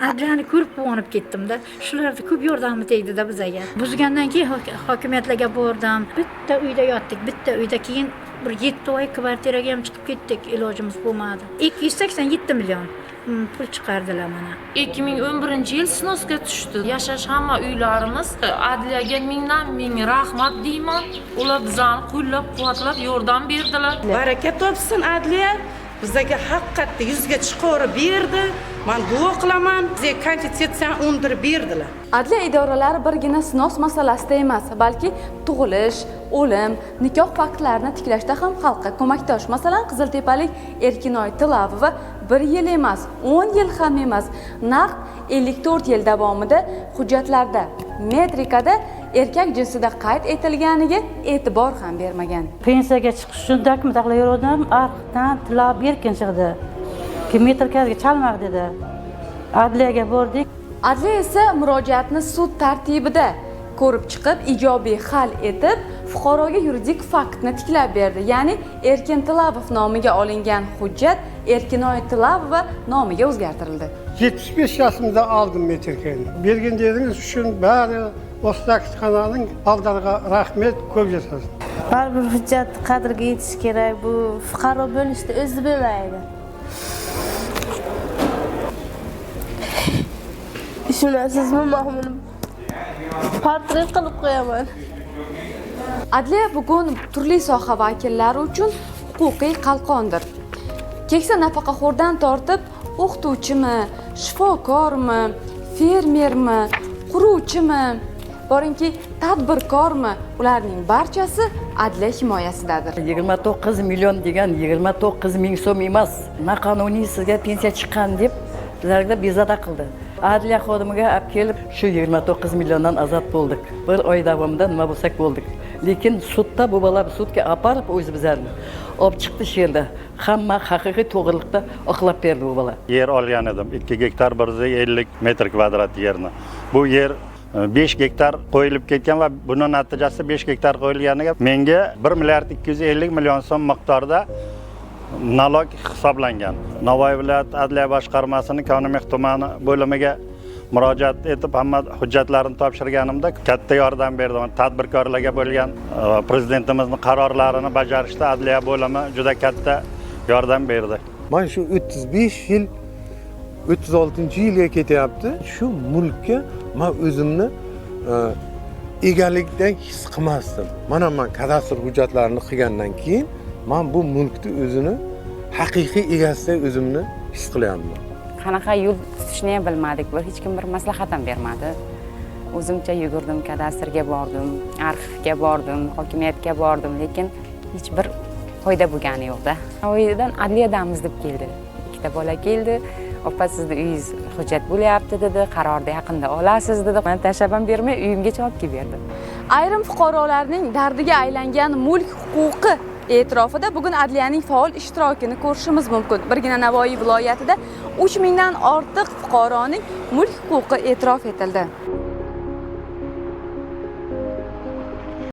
Adliyani ko'rib quvonib ketdim-da. Shularda ko'p yordami tegdi-da bizga. Buzgandan keyin hokimiyatlarga bordim. Bitta uyda yotdik, bitta uyda keyin bir 7 oy kvartiraga ham chiqib ketdik, ilojimiz bo'lmadi. 287 million pul chiqardilar mana. 2011-yil snosga tushdi. Yashash hamma uylarimiz. Adliyaga ming rahmat deyman. Ular bizani qo'llab-quvvatlab yordam berdilar. Baraka topsin adliya. Bizga haqiqatda yuzga chiqarib berdi. Men duo qilaman. Bizga konstitutsiyani undirib berdilar. Adliya idoralari birgina snos masalasida emas, balki tug'ilish, o'lim, nikoh faktlarini tiklashda ham xalqqa ko'makdosh. Masalan, Qiziltepalik Erkinoy Tilavova 1 yil emas, 10 yil ham emas, naq 54 yil davomida hujjatlarda, metrikada erkak jinsida qayd etilganiga e'tibor ham bermagan. Pensiyaga chiqish uchun dakmi-taqla yurdim, arqdan tilab berkin chiqdi. Metrikaga chalmaq dedi. Adliyaga bordik. Adliya esa murojaatni sud tartibida ko'rib chiqib, ijobiy hal etib, fuqaroga yuridik faktni tiklab berdi. Ya'ni Erkin Tilavov nomiga olingan hujjat Erkinoy Tilavova nomiga o'zgartirildi. 75 yaşımda aldım metrikani. Bergan dediniz uchun bari O'zbekiston kanalining aldariga rahmat, ko'p yashaysiz. Baribir hujjat qadriga yetish kerak. Bu fuqaro bo'lishda o'zi bilmaydi. Tushunasizmi, Mahmudim? Portret qilib qo'yaman. Adliya bugun turli soha vakillari uchun huquqiy qalqondir. Keksa nafaqaxo'rdan tortib, o'qituvchimi, shifokormi, fermermi, quruvchimi, boringki, tadbirkormi, ularning barchasi adliya himoyasidadir. 29 million degan 29 ming so'm emas. Noqonuniy sizga pensiya chiqqan deb bizlarga bezovta qildi. Adliya xodimiga olib kelib, shu 29 milliondan ozod bo'ldik. Bir oy davomida nima bo'lsak bo'ldik. Lekin sudda bu bola sudga aparib o'zi bizlarni olib chiqdi shu yerda. Hamma haqiqiy to'g'rilikda oqlab berdi bu bola. Yer olgan edim, 2 gektar 150 metr kvadrat yerni. Bu yer 5 gektar qo'yilib ketgan va buning natijasida 5 gektar qo'yilganiga menga 1 milliard 250 million so'm miqdorida nalog hisoblangan. Navoiy viloyat adliya boshqarmasining Konimex tumani bo'limiga murojaat etib, hamma hujjatlarini topshirganimda katta yordam berdi. Tadbirkorlarga bo'lgan prezidentimizning qarorlarini bajarishda adliya bo'limi juda katta yordam berdi. Men shu 35 yil 36-yilga ketyapti. Shu mulkka men o'zimni egalikdan his qilmasdim. Mana men kadastr hujjatlarini qilgandan keyin men bu mulkni o'zini haqiqiy egasida o'zimni his qilyapman. Qanaqa yo'l tutishni ham bilmadik. Hech kim bir maslahat ham bermadi. O'zimcha yugurdim, kadastrga bordim, arxivga bordim, hokimiyatga bordim, lekin hech bir foyda bo'lgani yo'q-da. Navoiydan adliyadamiz deb keldi. Ikkita bola keldi. Opa, sizni uyingiz hujjat bo'lyapti dedi, qarorda yaqinda olasiz dedi. Men tashlab ham bermay uyimgacha olib kelib berdi. Ayrim fuqarolarning dardiga aylangan mulk huquqi e'tirofida bugun adliyaning faol ishtirokini ko'rishimiz mumkin. Birgina Navoiy viloyatida 3000 dan ortiq fuqaroning mulk huquqi e'tirof etildi.